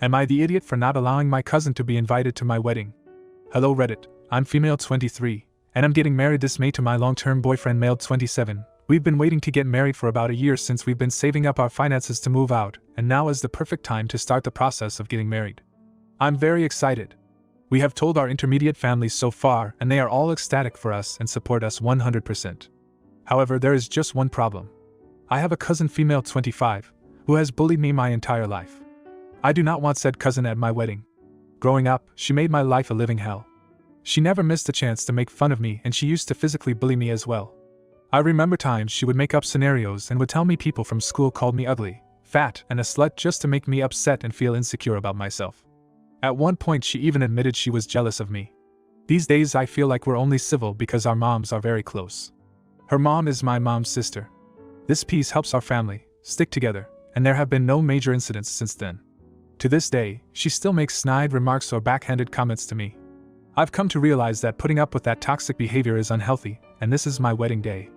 Am I the idiot for not allowing my cousin to be invited to my wedding? Hello Reddit, I'm female 23, and I'm getting married this May to my long-term boyfriend male 27. We've been waiting to get married for about a year since we've been saving up our finances to move out, and now is the perfect time to start the process of getting married. I'm very excited. We have told our intermediate families so far, and they are all ecstatic for us and support us 100%. However, there is just one problem. I have a cousin female 25, who has bullied me my entire life. I do not want said cousin at my wedding. Growing up, she made my life a living hell. She never missed a chance to make fun of me, and she used to physically bully me as well. I remember times she would make up scenarios and would tell me people from school called me ugly, fat, and a slut just to make me upset and feel insecure about myself. At one point she even admitted she was jealous of me. These days I feel like we're only civil because our moms are very close. Her mom is my mom's sister. This piece helps our family stick together, and there have been no major incidents since then. To this day, she still makes snide remarks or backhanded comments to me. I've come to realize that putting up with that toxic behavior is unhealthy, and this is my wedding day.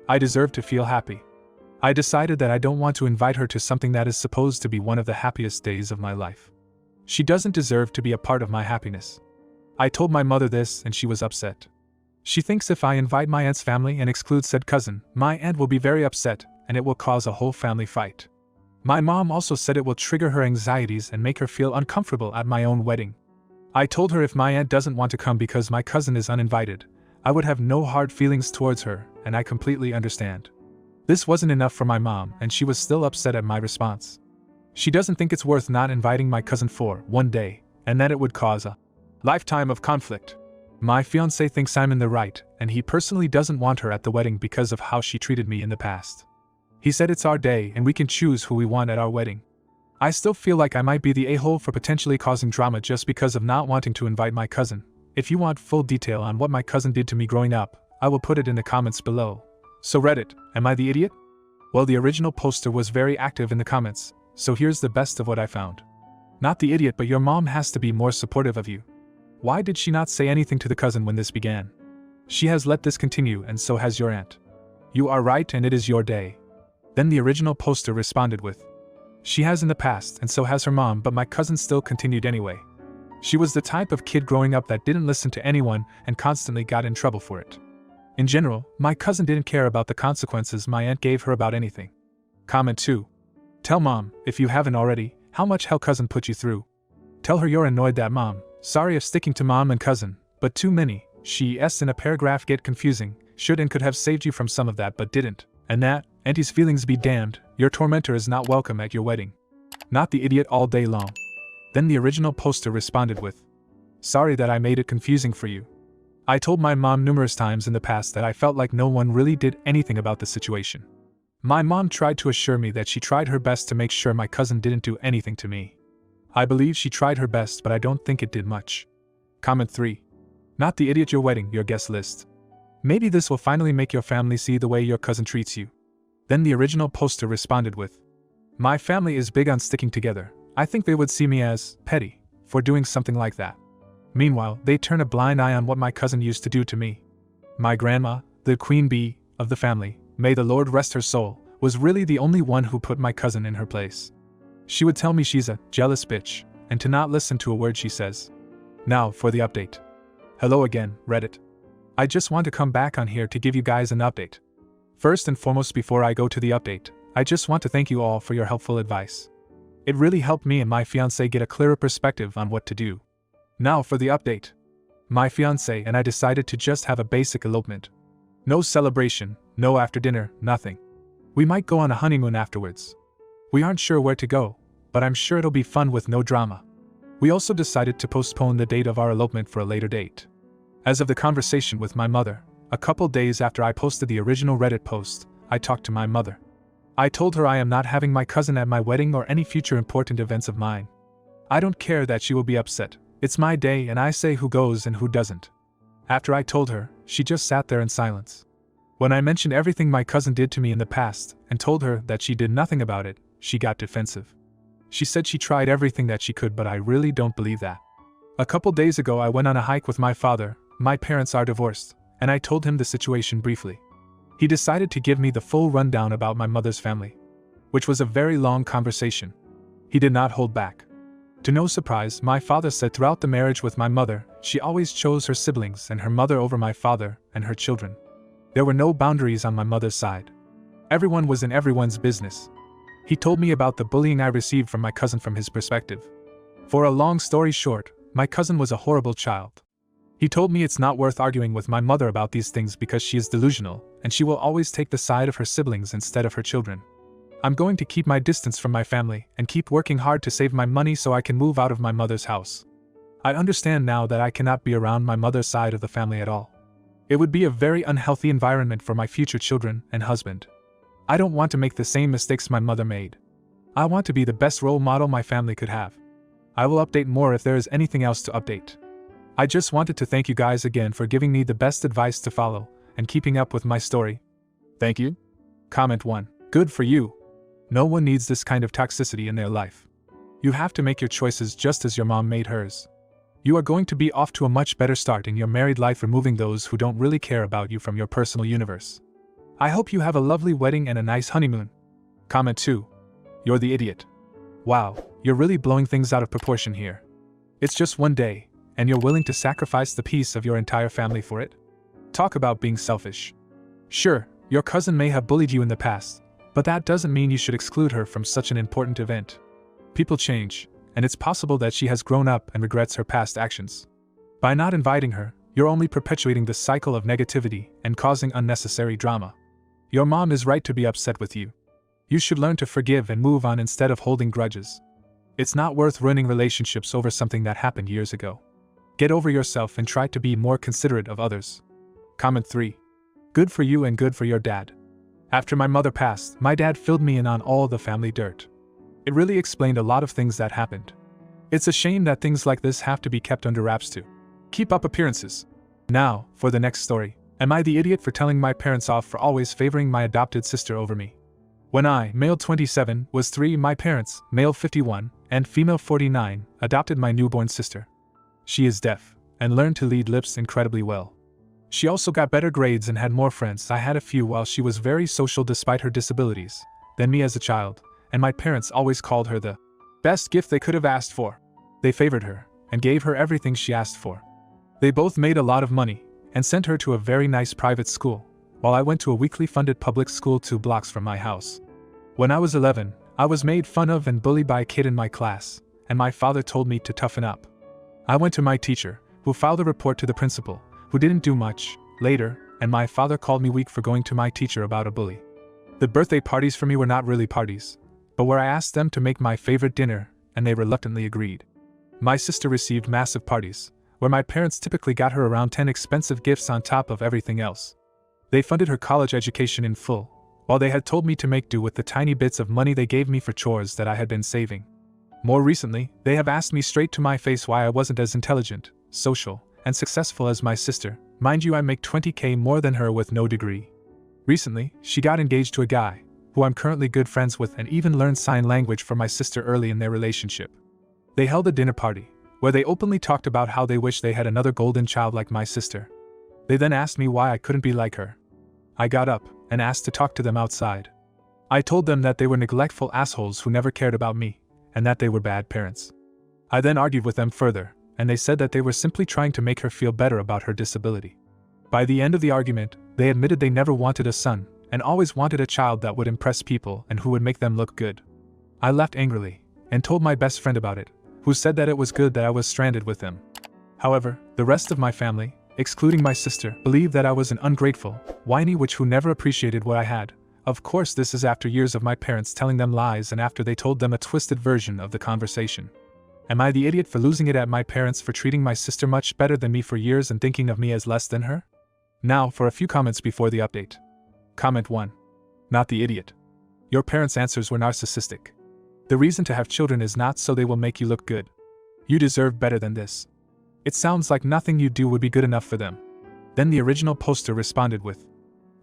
I deserve to feel happy. I decided that I don't want to invite her to something that is supposed to be one of the happiest days of my life. She doesn't deserve to be a part of my happiness. I told my mother this, and she was upset. She thinks if I invite my aunt's family and exclude said cousin, my aunt will be very upset, and it will cause a whole family fight. My mom also said it will trigger her anxieties and make her feel uncomfortable at my own wedding. I told her if my aunt doesn't want to come because my cousin is uninvited, I would have no hard feelings towards her, and I completely understand. This wasn't enough for my mom, and she was still upset at my response. She doesn't think it's worth not inviting my cousin for one day, and that it would cause a lifetime of conflict. My fiancé thinks I'm in the right, and he personally doesn't want her at the wedding because of how she treated me in the past. He said it's our day and we can choose who we want at our wedding. I still feel like I might be the a-hole for potentially causing drama just because of not wanting to invite my cousin. If you want full detail on what my cousin did to me growing up, I will put it in the comments below. So Reddit, am I the idiot? Well, the original poster was very active in the comments, so here's the best of what I found. Not the idiot, but your mom has to be more supportive of you. Why did she not say anything to the cousin when this began? She has let this continue, and so has your aunt. You are right, and it is your day. Then the original poster responded with, she has in the past, and so has her mom, but my cousin still continued anyway. She was the type of kid growing up that didn't listen to anyone and constantly got in trouble for it. In general, my cousin didn't care about the consequences my aunt gave her about anything. Comment 2. Tell mom, if you haven't already, how much hell cousin put you through. Tell her you're annoyed that mom, sorry if sticking to mom and cousin, but too many, she's in a paragraph get confusing, should and could have saved you from some of that but didn't, and that, auntie's feelings be damned, your tormentor is not welcome at your wedding. Not the idiot all day long. Then the original poster responded with, sorry that I made it confusing for you. I told my mom numerous times in the past that I felt like no one really did anything about the situation. My mom tried to assure me that she tried her best to make sure my cousin didn't do anything to me. I believe she tried her best, but I don't think it did much. Comment 3. Not the idiot, your wedding, your guest list. Maybe this will finally make your family see the way your cousin treats you. Then the original poster responded with, my family is big on sticking together. I think they would see me as petty for doing something like that. Meanwhile, they turn a blind eye on what my cousin used to do to me. My grandma, the queen bee of the family, may the Lord rest her soul, was really the only one who put my cousin in her place. She would tell me she's a jealous bitch, and to not listen to a word she says. Now for the update. Hello again, Reddit. I just want to come back on here to give you guys an update. First and foremost, before I go to the update, I just want to thank you all for your helpful advice. It really helped me and my fiancé get a clearer perspective on what to do. Now for the update. My fiancé and I decided to just have a basic elopement. No celebration, no after dinner, nothing. We might go on a honeymoon afterwards. We aren't sure where to go, but I'm sure it'll be fun with no drama. We also decided to postpone the date of our elopement for a later date. As of the conversation with my mother, a couple days after I posted the original Reddit post, I talked to my mother. I told her I am not having my cousin at my wedding or any future important events of mine. I don't care that she will be upset. It's my day and I say who goes and who doesn't. After I told her, she just sat there in silence. When I mentioned everything my cousin did to me in the past and told her that she did nothing about it, she got defensive. She said she tried everything that she could, but I really don't believe that. A couple days ago I went on a hike with my father. My parents are divorced, and I told him the situation briefly. He decided to give me the full rundown about my mother's family, which was a very long conversation. He did not hold back. To no surprise, my father said throughout the marriage with my mother, she always chose her siblings and her mother over my father and her children. There were no boundaries on my mother's side. Everyone was in everyone's business. He told me about the bullying I received from my cousin from his perspective. For a long story short, my cousin was a horrible child. He told me it's not worth arguing with my mother about these things because she is delusional, and she will always take the side of her siblings instead of her children. I'm going to keep my distance from my family and keep working hard to save my money so I can move out of my mother's house. I understand now that I cannot be around my mother's side of the family at all. It would be a very unhealthy environment for my future children and husband. I don't want to make the same mistakes my mother made. I want to be the best role model my family could have. I will update more if there is anything else to update. I just wanted to thank you guys again for giving me the best advice to follow and keeping up with my story. Thank you. Comment 1. Good for you. No one needs this kind of toxicity in their life. You have to make your choices just as your mom made hers. You are going to be off to a much better start in your married life, removing those who don't really care about you from your personal universe. I hope you have a lovely wedding and a nice honeymoon. Comment 2. You're the idiot. Wow, you're really blowing things out of proportion here. It's just one day, and you're willing to sacrifice the peace of your entire family for it? Talk about being selfish. Sure, your cousin may have bullied you in the past, but that doesn't mean you should exclude her from such an important event. People change, and it's possible that she has grown up and regrets her past actions. By not inviting her, you're only perpetuating the cycle of negativity and causing unnecessary drama. Your mom is right to be upset with you. You should learn to forgive and move on instead of holding grudges. It's not worth ruining relationships over something that happened years ago. Get over yourself and try to be more considerate of others. Comment 3. Good for you and good for your dad. After my mother passed, my dad filled me in on all the family dirt. It really explained a lot of things that happened. It's a shame that things like this have to be kept under wraps to keep up appearances. Now, for the next story. Am I the idiot for telling my parents off for always favoring my adopted sister over me? When I, male 27, was 3, my parents, male 51, and female 49, adopted my newborn sister. She is deaf, and learned to read lips incredibly well. She also got better grades and had more friends. I had a few while she was very social despite her disabilities, than me as a child, and my parents always called her the best gift they could have asked for. They favored her, and gave her everything she asked for. They both made a lot of money, and sent her to a very nice private school, while I went to a weekly funded public school 2 blocks from my house. When I was 11, I was made fun of and bullied by a kid in my class, and my father told me to toughen up. I went to my teacher, who filed a report to the principal, who didn't do much, later, and my father called me weak for going to my teacher about a bully. The birthday parties for me were not really parties, but where I asked them to make my favorite dinner, and they reluctantly agreed. My sister received massive parties, where my parents typically got her around 10 expensive gifts on top of everything else. They funded her college education in full, while they had told me to make do with the tiny bits of money they gave me for chores that I had been saving. More recently, they have asked me straight to my face why I wasn't as intelligent, social, and successful as my sister. Mind you, I make $20,000 more than her with no degree. Recently, she got engaged to a guy, who I'm currently good friends with, and even learned sign language for my sister early in their relationship. They held a dinner party, where they openly talked about how they wish they had another golden child like my sister. They then asked me why I couldn't be like her. I got up and asked to talk to them outside. I told them that they were neglectful assholes who never cared about me, and that they were bad parents. I then argued with them further, and they said that they were simply trying to make her feel better about her disability. By the end of the argument, they admitted they never wanted a son, and always wanted a child that would impress people and who would make them look good. I laughed angrily, and told my best friend about it, who said that it was good that I was stranded with them. However, the rest of my family, excluding my sister, believed that I was an ungrateful, whiny witch who never appreciated what I had. Of course, this is after years of my parents telling them lies and after they told them a twisted version of the conversation. Am I the idiot for losing it at my parents for treating my sister much better than me for years and thinking of me as less than her? Now, for a few comments before the update. Comment 1. Not the idiot. Your parents' answers were narcissistic. The reason to have children is not so they will make you look good. You deserve better than this. It sounds like nothing you do would be good enough for them. Then the original poster responded with,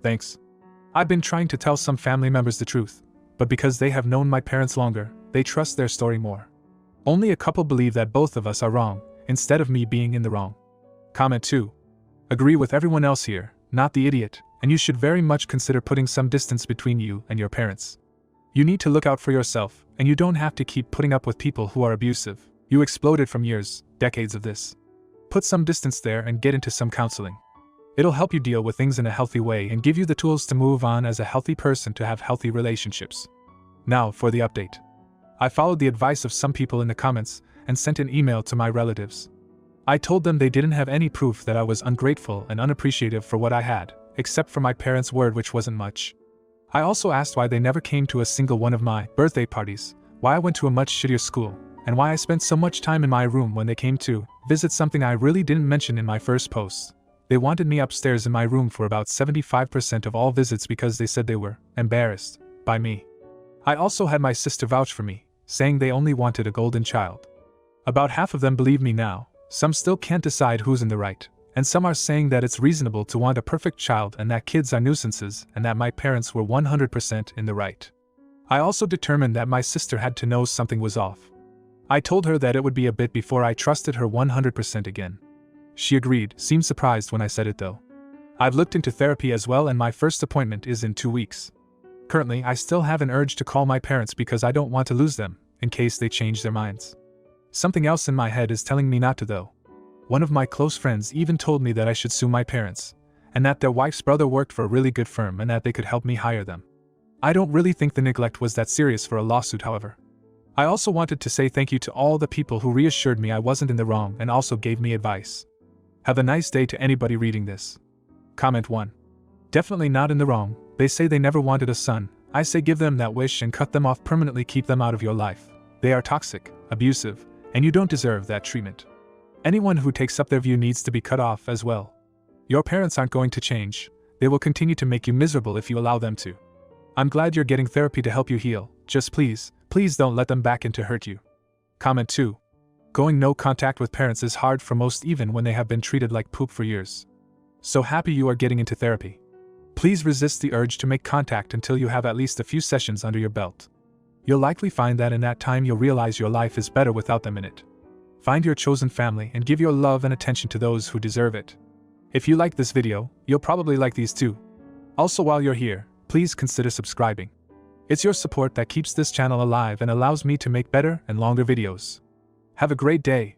"Thanks. I've been trying to tell some family members the truth, but because they have known my parents longer, they trust their story more. Only a couple believe that both of us are wrong, instead of me being in the wrong." Comment 2. Agree with everyone else here, not the idiot, and you should very much consider putting some distance between you and your parents. You need to look out for yourself, and you don't have to keep putting up with people who are abusive. You exploded from years, decades of this. Put some distance there and get into some counseling. It'll help you deal with things in a healthy way and give you the tools to move on as a healthy person to have healthy relationships. Now for the update. I followed the advice of some people in the comments and sent an email to my relatives. I told them they didn't have any proof that I was ungrateful and unappreciative for what I had, except for my parents' word, which wasn't much. I also asked why they never came to a single one of my birthday parties, why I went to a much shittier school, and why I spent so much time in my room when they came to visit, something I really didn't mention in my first post. They wanted me upstairs in my room for about 75% of all visits because they said they were embarrassed by me. I also had my sister vouch for me, saying they only wanted a golden child. About half of them believe me now, some still can't decide who's in the right, and some are saying that it's reasonable to want a perfect child and that kids are nuisances and that my parents were 100% in the right. I also determined that my sister had to know something was off. I told her that it would be a bit before I trusted her 100% again. She agreed, seemed surprised when I said it though. I've looked into therapy as well and my first appointment is in 2 weeks. Currently, I still have an urge to call my parents because I don't want to lose them, in case they change their minds. Something else in my head is telling me not to though. One of my close friends even told me that I should sue my parents, and that their wife's brother worked for a really good firm and that they could help me hire them. I don't really think the neglect was that serious for a lawsuit, however. I also wanted to say thank you to all the people who reassured me I wasn't in the wrong and also gave me advice. Have a nice day to anybody reading this. Comment 1. Definitely not in the wrong. They say they never wanted a son. I say give them that wish and cut them off permanently, keep them out of your life. They are toxic, abusive, and you don't deserve that treatment. Anyone who takes up their view needs to be cut off as well. Your parents aren't going to change. They will continue to make you miserable if you allow them to. I'm glad you're getting therapy to help you heal. Just please don't let them back in to hurt you. Comment 2. Going no contact with parents is hard for most even when they have been treated like poop for years. So happy you are getting into therapy. Please resist the urge to make contact until you have at least a few sessions under your belt. You'll likely find that in that time you'll realize your life is better without them in it. Find your chosen family and give your love and attention to those who deserve it. If you like this video, you'll probably like these too. Also, while you're here, please consider subscribing. It's your support that keeps this channel alive and allows me to make better and longer videos. Have a great day.